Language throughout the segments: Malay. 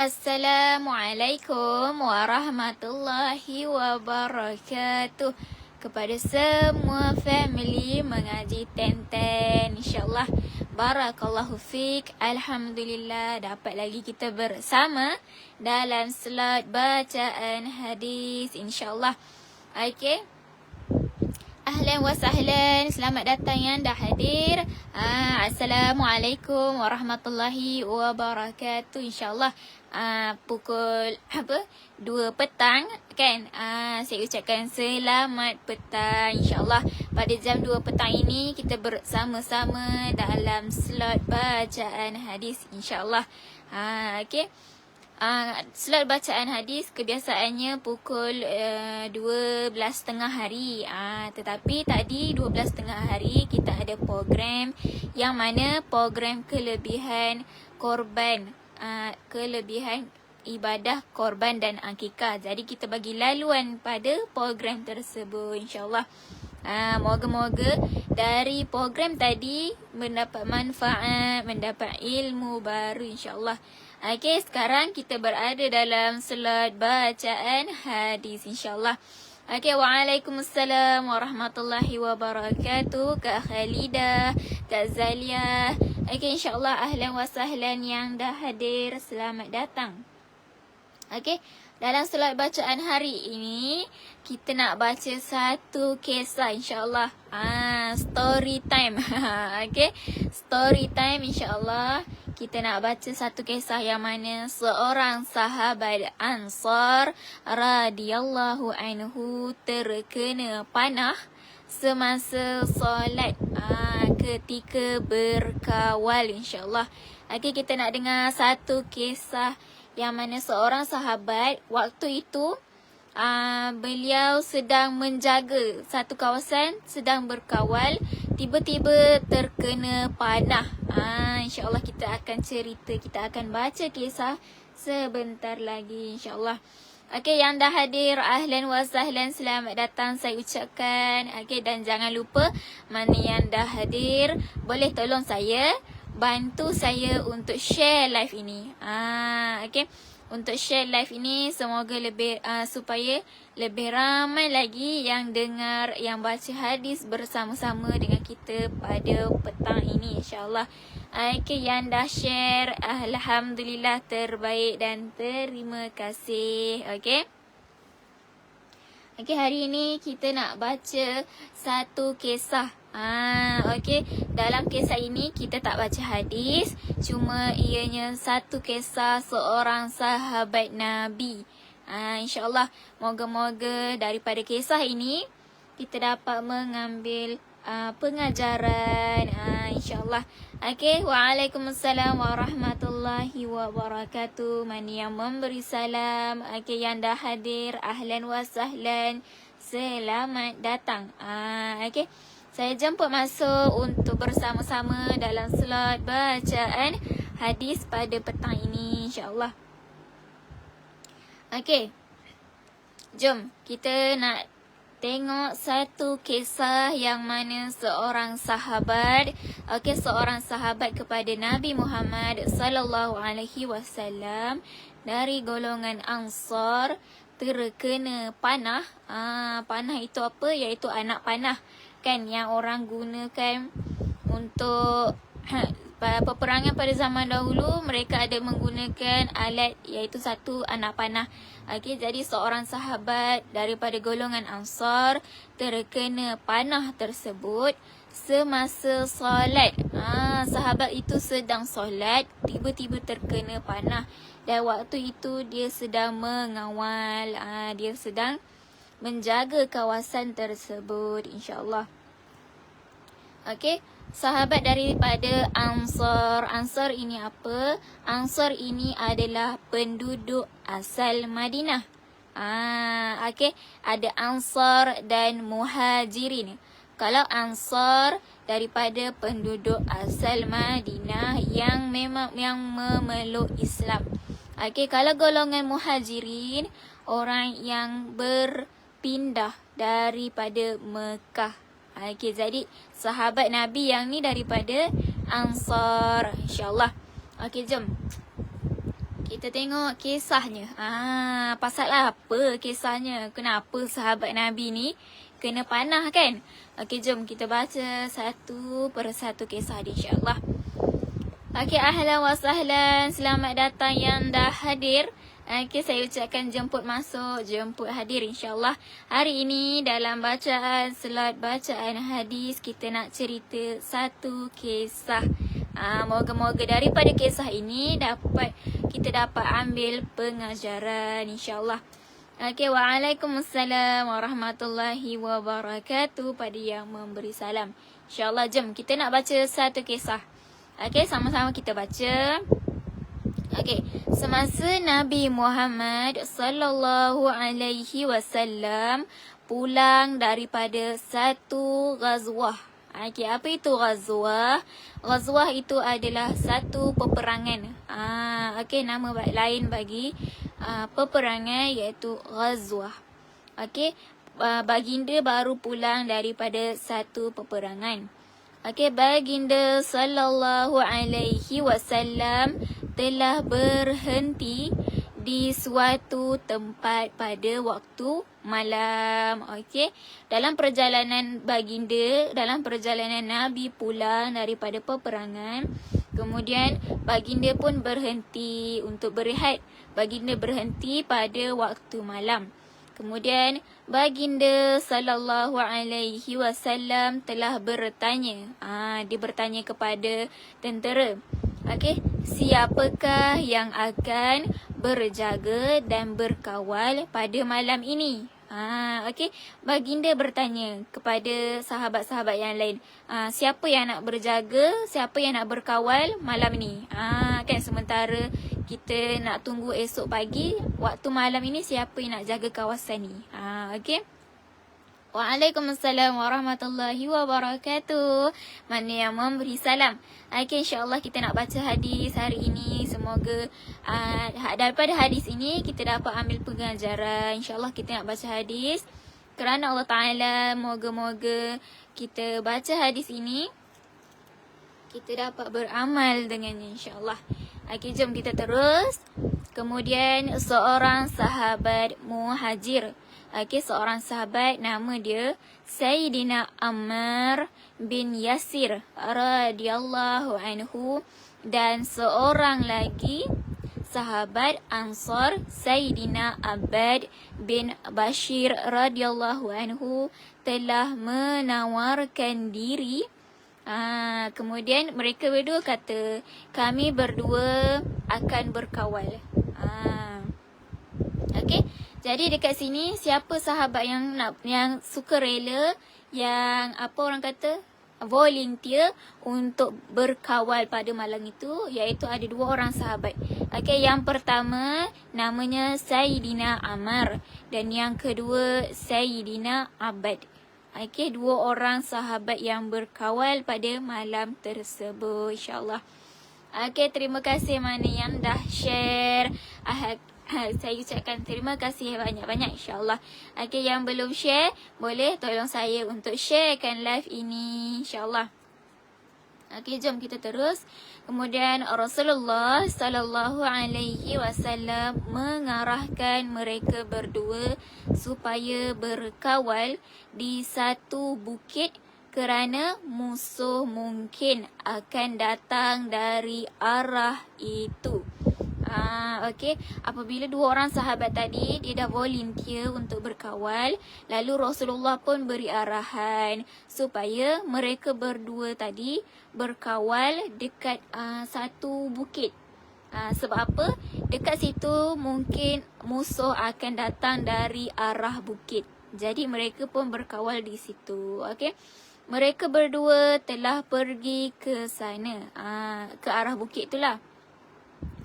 Assalamualaikum warahmatullahi wabarakatuh. Kepada semua family mengaji Tenten, insyaAllah. Barakallahu fiq. Alhamdulillah dapat lagi kita bersama dalam slot bacaan hadis, insyaAllah. Okay. Ahlan wa sahlan, selamat datang yang dah hadir. Assalamualaikum warahmatullahi wabarakatuh. InsyaAllah pukul 2 petang kan. Saya ucapkan selamat petang. InsyaAllah pada jam 2 petang ini kita bersama-sama dalam slot bacaan hadis, InsyaAllah. Okay. Slot bacaan hadis kebiasaannya pukul 12.30 hari. Tetapi tadi 12.30 hari kita ada program yang mana program kelebihan korban, kelebihan ibadah korban dan akikah. Jadi kita bagi laluan pada program tersebut, insyaAllah. Moga-moga dari program tadi mendapat manfaat, mendapat ilmu baru, insyaAllah. Okay, sekarang kita berada dalam slot bacaan hadis, insyaAllah. Okay, waalaikumsalam warahmatullahi wabarakatuh. Kak Khalidah, Kak Zalia. Okay, insyaAllah ahlan wa sahlan yang dah hadir, selamat datang. Okay, dalam slot bacaan hari ini kita nak baca satu kisah, insyaAllah. Story time. Okay, story time, insyaAllah. Kita nak baca satu kisah yang mana seorang sahabat Ansar radhiyallahu anhu terkena panah semasa solat ketika berkawal, insyaAllah. Okay, kita nak dengar satu kisah yang mana seorang sahabat waktu itu beliau sedang menjaga satu kawasan, sedang berkawal, tiba-tiba terkena panah. InsyaAllah kita akan cerita, kita akan baca kisah sebentar lagi, insyaAllah. Okay, yang dah hadir, ahlan wa sahlan, selamat datang saya ucapkan. Okay, dan jangan lupa mana yang dah hadir, boleh tolong saya, bantu saya untuk share live ini. Okay, untuk share live ini semoga lebih supaya lebih ramai lagi yang dengar, yang baca hadis bersama-sama dengan kita pada petang ini, insyaAllah. Okay, yang dah share, alhamdulillah terbaik dan terima kasih. Okay. Okay, hari ini kita nak baca satu kisah. Okay, dalam kisah ini kita tak baca hadis, cuma ianya satu kisah seorang sahabat Nabi. InsyaAllah moga-moga daripada kisah ini kita dapat mengambil pengajaran, insyaAllah. Okay, waalaikumsalam warahmatullahi wabarakatuh. Mana yang memberi salam? Okay, yang dah hadir, ahlan wa sahlan, selamat datang. Okay, saya jemput masuk untuk bersama-sama dalam slot bacaan hadis pada petang ini, insyaAllah. Okay, jom kita nak tengok satu kisah yang mana seorang sahabat, seorang sahabat kepada Nabi Muhammad sallallahu alaihi wasallam dari golongan Ansar terkena panah. Panah itu apa? Iaitu anak panah kan, yang orang gunakan untuk peperangan pada zaman dahulu. Mereka ada menggunakan alat iaitu satu anak panah. Okay, jadi seorang sahabat daripada golongan Ansar terkena panah tersebut semasa solat. Sahabat itu sedang solat, tiba-tiba terkena panah. Dan waktu itu dia sedang mengawal, dia sedang menjaga kawasan tersebut, insyaAllah. Okay, sahabat daripada Ansar. Ansar ini apa? Ansar ini adalah penduduk asal Madinah. Okay, ada Ansar dan Muhajirin. Kalau Ansar daripada penduduk asal Madinah yang memang memeluk Islam. Okay, kalau golongan Muhajirin, orang yang berpindah daripada Mekah. Okay, jadi sahabat Nabi yang ni daripada Ansar, insyaAllah. Okay, jom Kita tengok kisahnya. Pasal apa kisahnya? Kenapa sahabat Nabi ni kena panah kan? Okey, jom kita baca satu persatu kisah dia, insya-Allah. Okey, ahlan wa sahlan. Selamat datang yang dah hadir. Okey, saya ucapkan jemput masuk, jemput hadir, insya-Allah. Hari ini dalam bacaan slot bacaan hadis, kita nak cerita satu kisah. Moga-moga daripada kisah ini kita dapat ambil pengajaran, insya-Allah. Okey, waalaikumsalam warahmatullahi wabarakatuh pada yang memberi salam. Insya-Allah, jom kita nak baca satu kisah. Okey, sama-sama kita baca. Okey, semasa Nabi Muhammad sallallahu alaihi wasallam pulang daripada satu ghazwah. Okey, apa itu ghazwah? Ghazwah itu adalah satu peperangan. Okey, nama lain bagi peperangan iaitu ghazwah. Okey, baginda baru pulang daripada satu peperangan. Okey, baginda sallallahu alaihi wasallam telah berhenti di suatu tempat pada waktu malam. Okey, dalam perjalanan Nabi pulang daripada peperangan, kemudian baginda pun berhenti untuk berehat. Baginda berhenti pada waktu malam. Kemudian baginda sallallahu alaihi wasallam telah bertanya. Dia bertanya kepada tentera. Okey, siapakah yang akan berjaga dan berkawal pada malam ini? Okey, baginda bertanya kepada sahabat-sahabat yang lain. Siapa yang nak berjaga, siapa yang nak berkawal malam ni? Kan sementara kita nak tunggu esok pagi, waktu malam ini siapa yang nak jaga kawasan ni? Okey. Waalaikumsalam warahmatullahi wabarakatuh. Mana yang memberi salam? Okey, insya-Allah kita nak baca hadis hari ini. Semoga daripada hadis ini kita dapat ambil pengajaran. Insya-Allah kita nak baca hadis kerana Allah Taala, moga-moga kita baca hadis ini kita dapat beramal dengannya, insya-Allah. Okey, jom kita terus. Kemudian seorang sahabat muhajir. Okey, seorang sahabat nama dia Sayyidina Ammar bin Yasir radhiyallahu anhu, dan seorang lagi sahabat Ansar Sayyidina Abbad bin Bashir radhiyallahu anhu telah menawarkan diri. Kemudian mereka berdua kata, kami berdua akan berkawal. Okey, jadi dekat sini siapa sahabat yang suka rela, yang apa orang kata volunteer untuk berkawal pada malam itu, iaitu ada dua orang sahabat. Okey, yang pertama namanya Sayyidina Ammar dan yang kedua Sayyidina Abbad. Okey, dua orang sahabat yang berkawal pada malam tersebut, insya-Allah. Okey, terima kasih mana yang dah share. Saya ucapkan terima kasih banyak-banyak, insya-Allah. Okey, yang belum share boleh tolong saya untuk sharekan live ini, insya-Allah. Okey, jom kita terus. Kemudian Rasulullah sallallahu alaihi wasallam mengarahkan mereka berdua supaya berkawal di satu bukit kerana musuh mungkin akan datang dari arah itu. Okey, apabila dua orang sahabat tadi dia dah volunteer untuk berkawal, lalu Rasulullah pun beri arahan supaya mereka berdua tadi berkawal dekat satu bukit. Sebab apa? Dekat situ mungkin musuh akan datang dari arah bukit. Jadi mereka pun berkawal di situ. Okey. Mereka berdua telah pergi ke sana. Ke arah bukit itulah.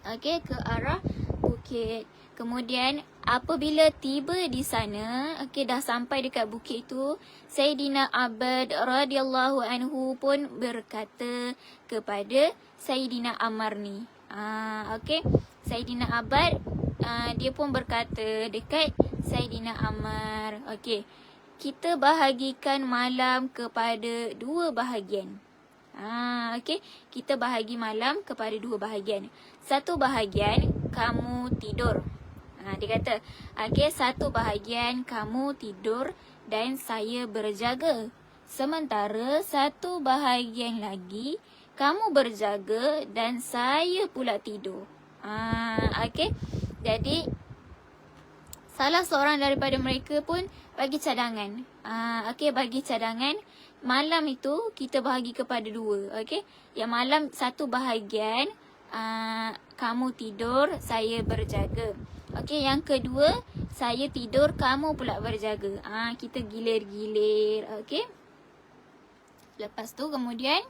Okey, ke arah bukit. Kemudian apabila tiba di sana, okey, dah sampai dekat bukit itu, Sayyidina Abbad radhiyallahu anhu pun berkata kepada Sayyidina Ammar ni. Okey, Sayyidina Abbad dia pun berkata dekat Sayyidina Ammar, okey, kita bahagikan malam kepada dua bahagian. Okey, kita bahagi malam kepada 2 bahagian. Satu bahagian kamu tidur. Dia kata, okey, satu bahagian kamu tidur dan saya berjaga. Sementara satu bahagian lagi kamu berjaga dan saya pula tidur. Okey. Jadi salah seorang daripada mereka pun bagi cadangan. Okey, bagi cadangan. Malam itu kita bahagi kepada 2. Okey. Yang malam satu bahagian kamu tidur, saya berjaga. Okey, yang kedua, saya tidur, kamu pula berjaga. Kita gilir-gilir. Okey. Lepas tu kemudian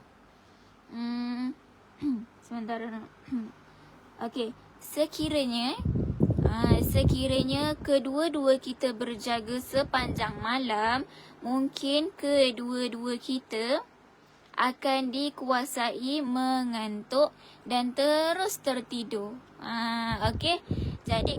sementara okey, sekiranya kedua-dua kita berjaga sepanjang malam, mungkin kedua-dua kita akan dikuasai mengantuk dan terus tertidur. Okey. Jadi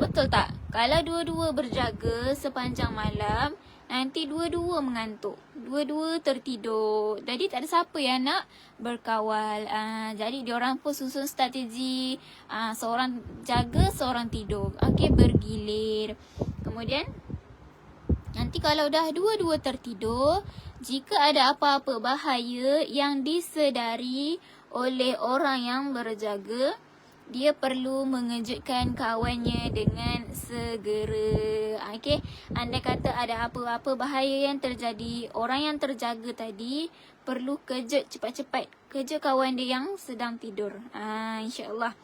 betul tak? Kalau dua-dua berjaga sepanjang malam, nanti dua-dua mengantuk, dua-dua tertidur. Jadi tak ada siapa yang nak berkawal. Jadi diorang pun susun strategi, seorang jaga, seorang tidur. Okey, bergilir. Kemudian nanti kalau dah dua-dua tertidur, jika ada apa-apa bahaya yang disedari oleh orang yang berjaga, dia perlu mengejutkan kawannya dengan segera. Okey, andai kata ada apa-apa bahaya yang terjadi, orang yang terjaga tadi perlu kejut cepat-cepat. Kejut kawan dia yang sedang tidur. InsyaAllah.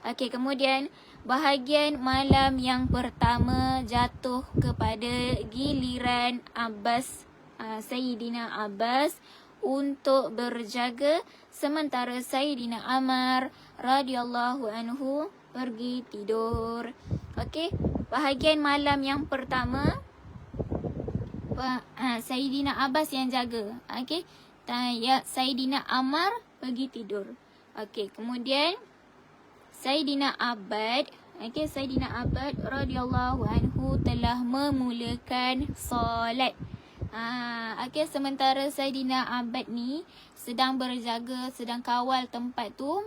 Okey, kemudian bahagian malam yang pertama jatuh kepada giliran Abbas, Sayyidina Abbas untuk berjaga, sementara Sayyidina Ammar radhiyallahu anhu pergi tidur. Okey, bahagian malam yang pertama Sayyidina Abbas yang jaga. Okey, Sayyidina Ammar pergi tidur. Okey, kemudian Sayyidina Abbad, Sayyidina Abbad radhiyallahu anhu telah memulakan solat. Okey, sementara Sayyidina Abbad ni sedang berjaga, sedang kawal tempat tu,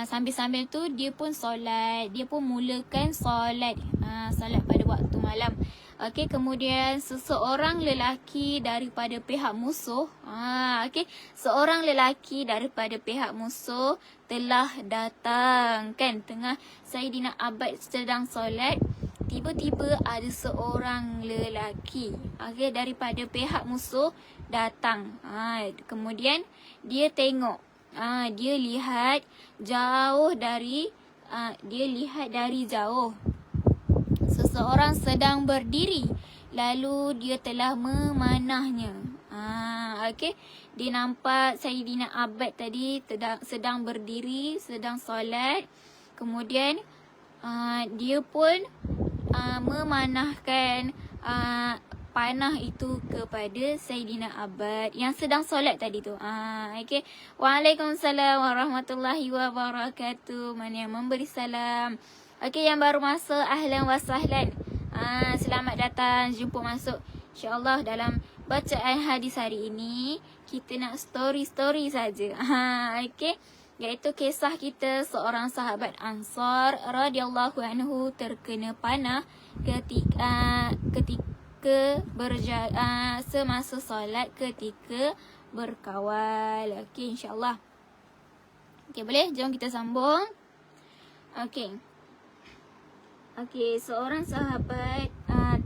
sambil-sambil tu dia pun solat, dia pun mulakan solat, solat pada waktu malam. Okey, kemudian seseorang lelaki daripada pihak musuh, seorang lelaki daripada pihak musuh telah datang, kan, tengah Sayyidina Abbad sedang solat, tiba-tiba ada seorang lelaki, daripada pihak musuh datang. Kemudian dia tengok, dia lihat jauh dari jauh seseorang sedang berdiri, lalu dia telah memanahnya. Dia nampak Sayyidina Abbad tadi sedang berdiri, sedang solat. Kemudian dia pun memanahkan panah itu kepada Sayyidina Abbad yang sedang solat tadi tu. Waalaikumsalam warahmatullahi wabarakatuh. Mana yang memberi salam? Okey, yang baru masuk, ahlan wa sahlan. Selamat datang, jumpa masuk. InsyaAllah dalam bacaan hadis hari ini, kita nak story-story saja. Okey, iaitu kisah kita seorang sahabat Ansar radhiyallahu anhu terkena panah ketika semasa solat ketika berkawal. Okey, insyaAllah. Okey, boleh? Jom kita sambung. Okey, seorang sahabat,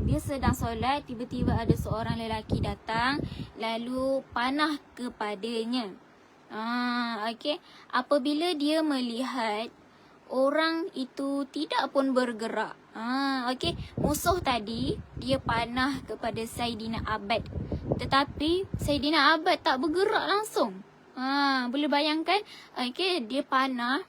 dia sedang solat, tiba-tiba ada seorang lelaki datang, lalu panah kepadanya. Apabila dia melihat orang itu tidak pun bergerak, musuh tadi dia panah kepada Sayyidina Abbad, tetapi Sayyidina Abbad tak bergerak langsung. Boleh bayangkan, dia panah,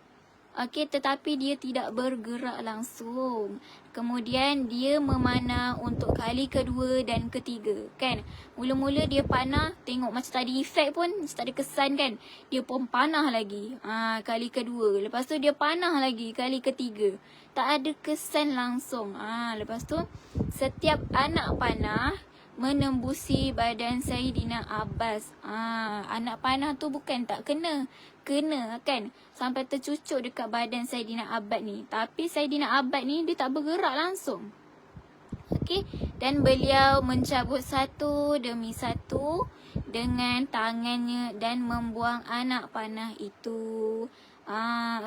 tetapi dia tidak bergerak langsung. Kemudian dia memanah untuk kali kedua dan ketiga, kan. Mula-mula dia panah, tengok macam tadi efek pun tak ada kesan, kan. Dia pun panah lagi, kali kedua. Lepas tu dia panah lagi kali ketiga, tak ada kesan langsung. Lepas tu setiap anak panah menembusi badan Saidina Abbas. Anak panah tu bukan tak kena. Kena kan. Sampai tercucuk dekat badan Saidina Abbas ni. Tapi Saidina Abbas ni dia tak bergerak langsung. Okey. Dan beliau mencabut satu demi satu dengan tangannya dan membuang anak panah itu.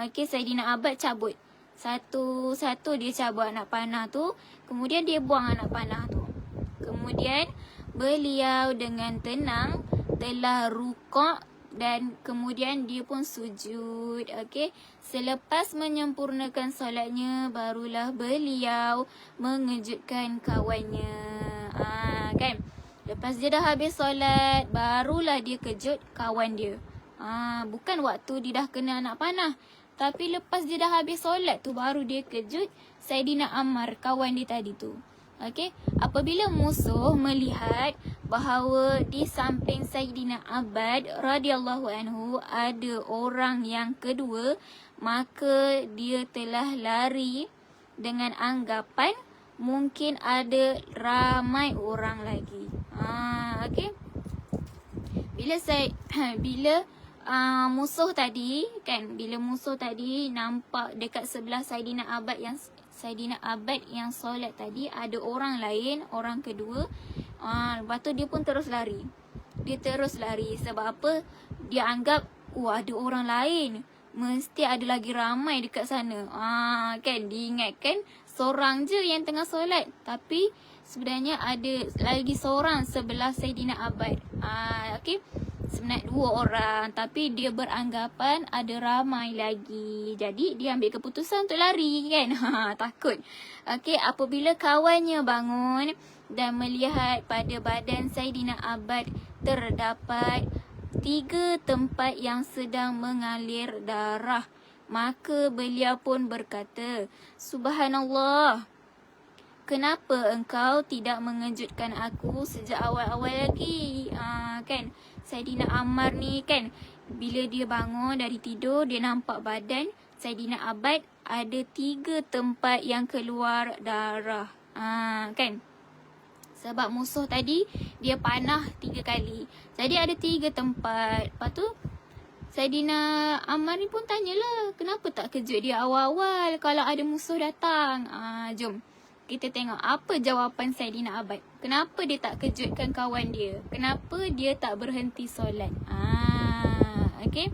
Okey, Saidina Abbas cabut. Satu-satu dia cabut anak panah tu. Kemudian dia buang anak panah tu. Kemudian beliau dengan tenang telah rukuk dan kemudian dia pun sujud. Okey. Selepas menyempurnakan solatnya, barulah beliau mengejutkan kawannya. Kan? Lepas dia dah habis solat, barulah dia kejut kawan dia. Bukan waktu dia dah kena anak panah. Tapi lepas dia dah habis solat tu, baru dia kejut Saidina Ammar, kawan dia tadi tu. Okey, apabila musuh melihat bahawa di samping Saidina Abbas radhiyallahu anhu ada orang yang kedua, maka dia telah lari dengan anggapan mungkin ada ramai orang lagi. Okey. Bila musuh tadi kan, bila musuh tadi nampak dekat sebelah Saidina Abbas yang solat tadi ada orang lain, orang kedua. Lepas tu dia pun terus lari. Dia terus lari sebab apa? Dia anggap ada orang lain, mesti ada lagi ramai dekat sana. Kan diingatkan seorang je yang tengah solat, tapi sebenarnya ada lagi seorang sebelah Saidina Abbas. Okey. Sebenarnya 2 orang, tapi dia beranggapan ada ramai lagi. Jadi dia ambil keputusan untuk lari kan. Takut. Okey, apabila kawannya bangun dan melihat pada badan Saidina Abbas terdapat 3 tempat yang sedang mengalir darah, maka beliau pun berkata, "Subhanallah, kenapa engkau tidak mengejutkan aku sejak awal-awal lagi?" Kan, Saidina Ammar ni kan, bila dia bangun dari tidur, dia nampak badan Saidina Abbas ada 3 tempat yang keluar darah. Kan, sebab musuh tadi dia panah 3 kali. Jadi ada 3 tempat. Lepas tu Saidina Ammar ni pun tanyalah, kenapa tak kejut dia awal-awal kalau ada musuh datang. Jom kita tengok apa jawapan Saidina Abbas. Kenapa dia tak kejutkan kawan dia? Kenapa dia tak berhenti solat? Okey.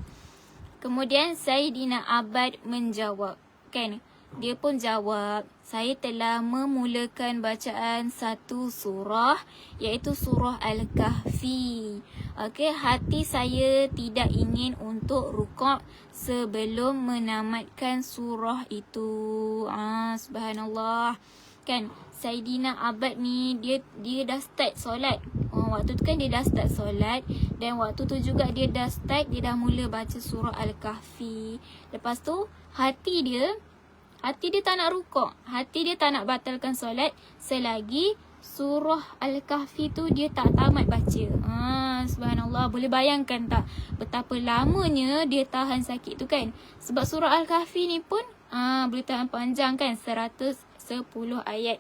Kemudian Saidina Abbas menjawab. Kan? Dia pun jawab, saya telah memulakan bacaan satu surah, iaitu surah Al-Kahfi. Okey, hati saya tidak ingin untuk rukuk sebelum menamatkan surah itu. Subhanallah. Kan, Saidina Abbas ni dia dah start solat. Waktu tu kan dia dah start solat, dan waktu tu juga dia dah mula baca surah Al-Kahfi. Lepas tu hati dia tak nak rukuk. Hati dia tak nak batalkan solat selagi surah Al-Kahfi tu dia tak tamat baca. Subhanallah, boleh bayangkan tak betapa lamanya dia tahan sakit tu kan? Sebab surah Al-Kahfi ni pun boleh tahan panjang kan, 110 ayat.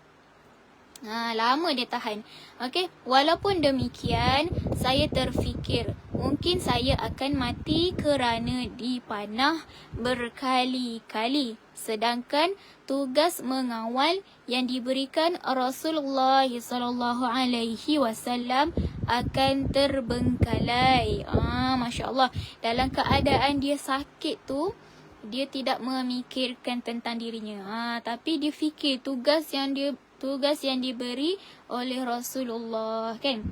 Lama dia tahan. Okey, walaupun demikian, saya terfikir mungkin saya akan mati kerana dipanah berkali-kali, sedangkan tugas mengawal yang diberikan Rasulullah sallallahu alaihi wasallam akan terbengkalai. Masya-Allah, dalam keadaan dia sakit tu, dia tidak memikirkan tentang dirinya. Tapi dia fikir tugas yang diberi oleh Rasulullah kan.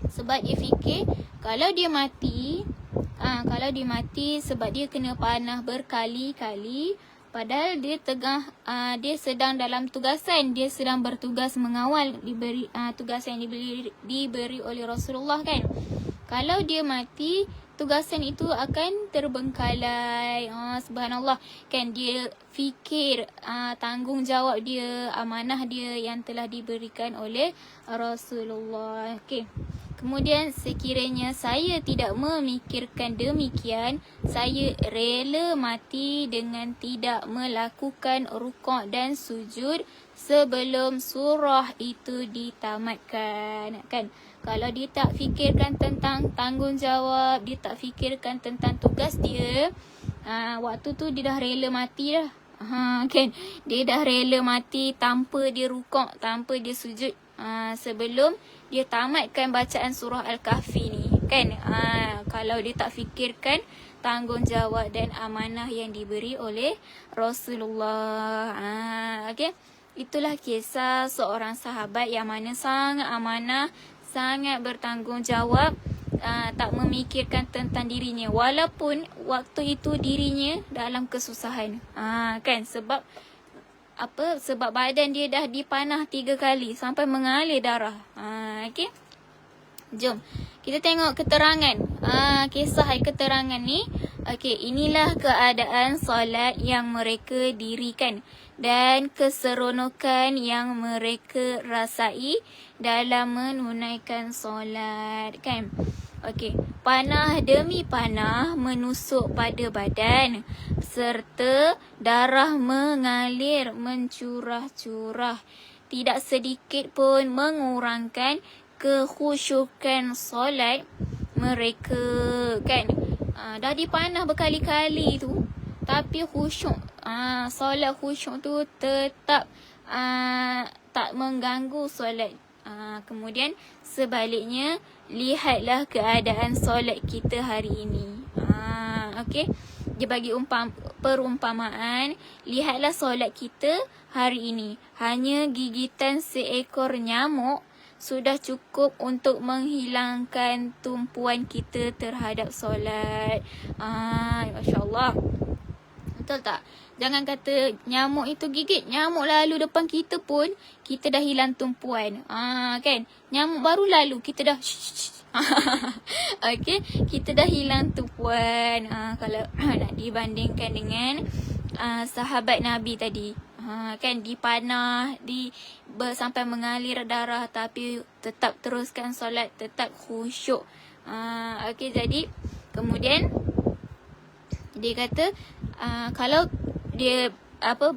Sebab dia fikir kalau dia mati sebab dia kena panah berkali-kali, padahal dia sedang dalam tugasan, dia sedang bertugas mengawal, diberi tugas yang diberi oleh Rasulullah kan. Kalau dia mati, tugasan itu akan terbengkalai. Subhanallah kan, dia fikir tanggungjawab dia, amanah dia yang telah diberikan oleh Rasulullah. Okey. Kemudian sekiranya saya tidak memikirkan demikian, saya rela mati dengan tidak melakukan rukuk dan sujud sebelum surah itu ditamatkan, kan? Kalau dia tak fikirkan tentang tanggungjawab, dia tak fikirkan tentang tugas dia, waktu tu dia dah rela mati dah. Kan? Dia dah rela mati tanpa dia rukuk, tanpa dia sujud, sebelum dia tamatkan bacaan surah Al-Kahfi ni, kan? Kalau dia tak fikirkan tanggungjawab dan amanah yang diberi oleh Rasulullah. Okay? Itulah kisah seorang sahabat yang mana sangat amanah, sangat bertanggungjawab, tak memikirkan tentang dirinya walaupun waktu itu dirinya dalam kesusahan. Kan? Sebab apa? Sebab badan dia dah dipanah 3 kali sampai mengalir darah. Okey. Jom kita tengok keterangan. Kisah keterangan ni. Okey, inilah keadaan solat yang mereka dirikan dan keseronokan yang mereka rasai dalam menunaikan solat, kan? Okey, panah demi panah menusuk pada badan serta darah mengalir mencurah-curah. Tidak sedikit pun mengurangkan kekhusyukan solat mereka, kan? Dah dipanah berkali-kali tu, tapi khusyuk, solat khusyuk tu tetap tak mengganggu solat. Kemudian sebaliknya, lihatlah keadaan solat kita hari ini. Okey, dia bagi perumpamaan. Lihatlah solat kita hari ini. Hanya gigitan seekor nyamuk sudah cukup untuk menghilangkan tumpuan kita terhadap solat. Masya Allah. Betul tak? Jangan kata nyamuk itu gigit. Nyamuk lalu depan kita pun, kita dah hilang tumpuan. Kan? Nyamuk baru lalu, kita dah okay? Kita dah hilang tumpuan. Kalau nak dibandingkan dengan sahabat Nabi tadi. Kan? Dipanah, sampai mengalir darah, tapi tetap teruskan solat, tetap khusyuk. Okay, jadi kemudian dia kata, kalau dia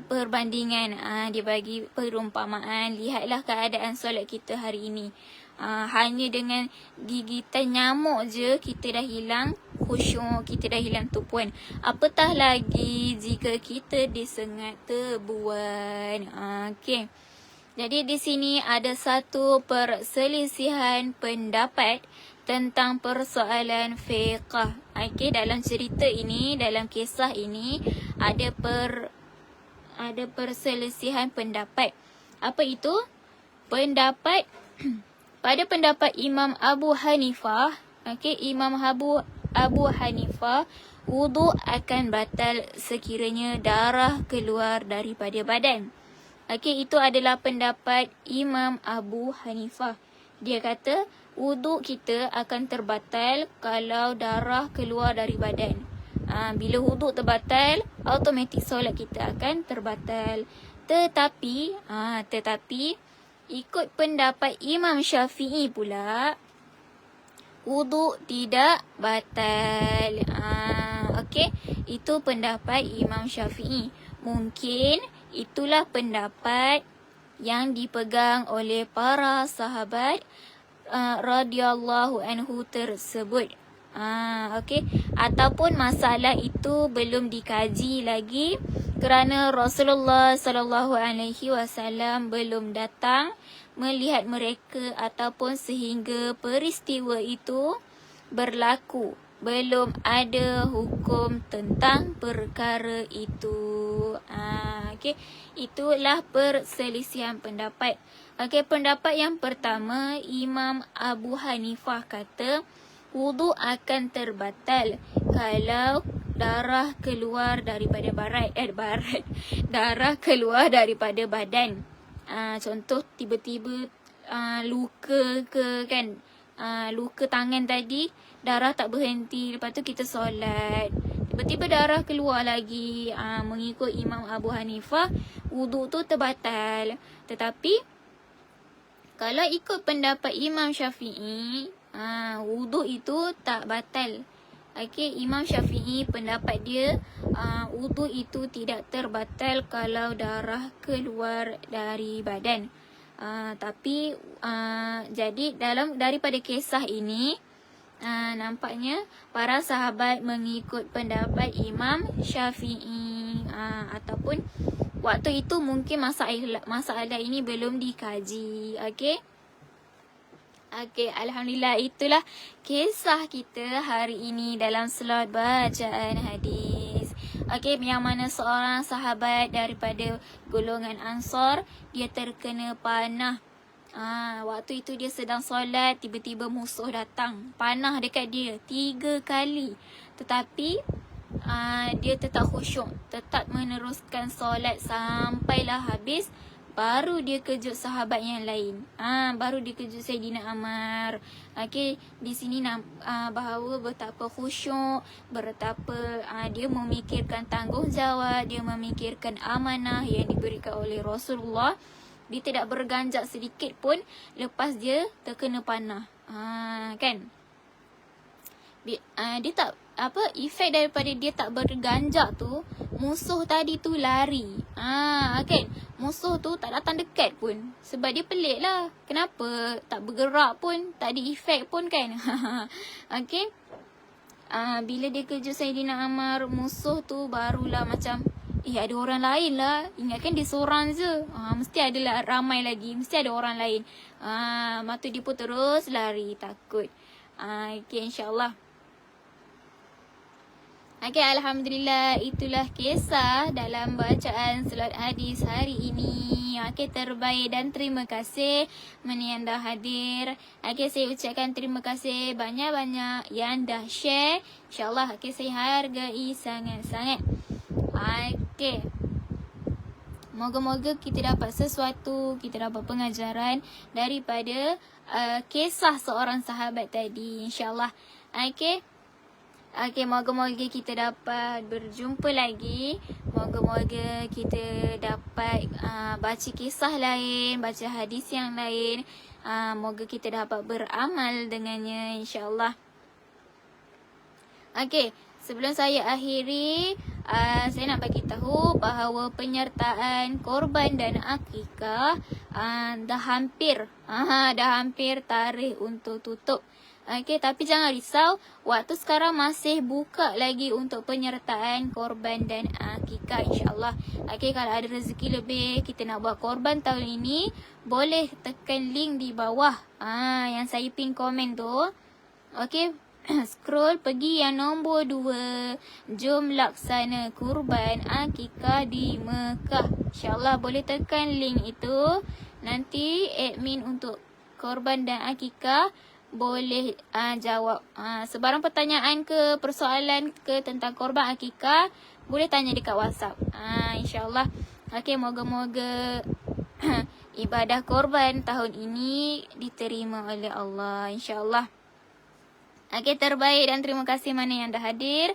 perbandingan, dia bagi perumpamaan, lihatlah keadaan solat kita hari ini. Hanya dengan gigitan nyamuk je kita dah hilang khusyuk, kita dah hilang tumpuan. Apatah lagi jika kita disengat tebuan. Okey. Jadi di sini ada satu perselisihan pendapat tentang persoalan fiqh. Okey, dalam cerita ini, dalam kisah ini ada perselisihan pendapat. Apa itu? Pada pendapat Imam Abu Hanifah, Imam Abu Hanifah, wudu akan batal sekiranya darah keluar daripada badan. Itu adalah pendapat Imam Abu Hanifah. Dia kata wudu kita akan terbatal kalau darah keluar dari badan. Bila wudu terbatal, automatik solat kita akan terbatal. Tetapi ikut pendapat Imam Syafi'i pula, wudu tidak batal. Itu pendapat Imam Syafi'i. Mungkin itulah pendapat yang dipegang oleh para sahabat radhiyallahu anhu tersebut. Ataupun masalah itu belum dikaji lagi kerana Rasulullah sallallahu alaihi wasallam belum datang melihat mereka ataupun sehingga peristiwa itu berlaku. Belum ada hukum tentang perkara itu. Itulah perselisihan pendapat. Pendapat yang pertama, Imam Abu Hanifah kata wudu akan terbatal kalau darah keluar daripada darah keluar daripada badan. Contoh tiba-tiba luka ke, kan? Luka tangan tadi, darah tak berhenti, lepas tu kita solat, tiba-tiba darah keluar lagi. Mengikut Imam Abu Hanifah, wudu tu terbatal. Tetapi kalau ikut pendapat Imam Syafi'i, wudu itu tak batal. Okey, Imam Syafi'i pendapat dia wudu itu tidak terbatal kalau darah keluar dari badan. Tapi jadi daripada kisah ini nampaknya para sahabat mengikut pendapat Imam Syafi'i ataupun waktu itu mungkin masalah ini belum dikaji. Okey. Okey, alhamdulillah, itulah kisah kita hari ini dalam slot bacaan hadis. Okey, yang mana seorang sahabat daripada golongan Ansar, dia terkena panah. Waktu itu dia sedang solat, tiba-tiba musuh datang, panah dekat dia 3 kali. Tetapi dia tetap khusyuk, tetap meneruskan solat sampailah habis. Baru dia kejut sahabat yang lain. Baru dia kejut Sayyidina Ammar. Okey, di sini bahawa betapa khusyuk, betapa dia memikirkan tanggungjawab, dia memikirkan amanah yang diberikan oleh Rasulullah. Dia tidak berganjak sedikit pun lepas dia terkena panah. Kan? Dia tak efek daripada dia tak berganjak tu, musuh tadi tu lari. Kan? Musuh tu tak datang dekat pun. Sebab dia pelik lah. Kenapa tak bergerak pun, tak ada efek pun kan? Okey. Bila dia kejut Sayyidina Ammar, musuh tu barulah macam, ada orang lain lah. Ingatkan dia seorang je. Mesti ada ramai lagi. Mesti ada orang lain. Lepas tu dia pun terus lari, takut. Okay, insyaAllah. Okay, alhamdulillah, itulah kisah dalam bacaan slot hadis hari ini. Okay, terbaik dan terima kasih mana yang dah hadir. Okay, saya ucapkan terima kasih banyak-banyak yang dah share. InsyaAllah, okay, saya hargai sangat-sangat. Okay, moga-moga kita dapat sesuatu, kita dapat pengajaran daripada kisah seorang sahabat tadi, insyaAllah. Okay, moga-moga kita dapat berjumpa lagi. Moga-moga kita dapat baca kisah lain, baca hadis yang lain. Moga kita dapat beramal dengannya, insyaAllah. Okay, sebelum saya akhiri, saya nak bagi tahu bahawa penyertaan korban dan akikah dah hampir tarikh untuk tutup. Okay, tapi jangan risau, waktu sekarang masih buka lagi untuk penyertaan korban dan akikah, insyaAllah. Okay, kalau ada rezeki lebih, kita nak buat korban tahun ini, boleh tekan link di bawah yang saya pin komen tu. Okay, scroll pergi yang nombor 2. Jom laksana kurban akikah di Mekah. InsyaAllah boleh tekan link itu. Nanti admin untuk korban dan akikah boleh jawab sebarang pertanyaan ke persoalan ke tentang korban akikah, boleh tanya dekat WhatsApp. InsyaAllah. Okay, moga-moga ibadah korban tahun ini diterima oleh Allah, insyaAllah. Okay, terbaik dan terima kasih mana yang dah hadir.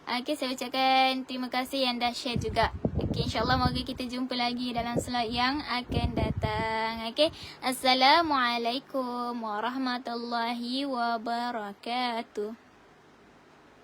Okay, saya ucapkan terima kasih yang dah share juga. Okay, insyaAllah moga kita jumpa lagi dalam slot yang akan datang. Okay, Assalamualaikum warahmatullahi wabarakatuh.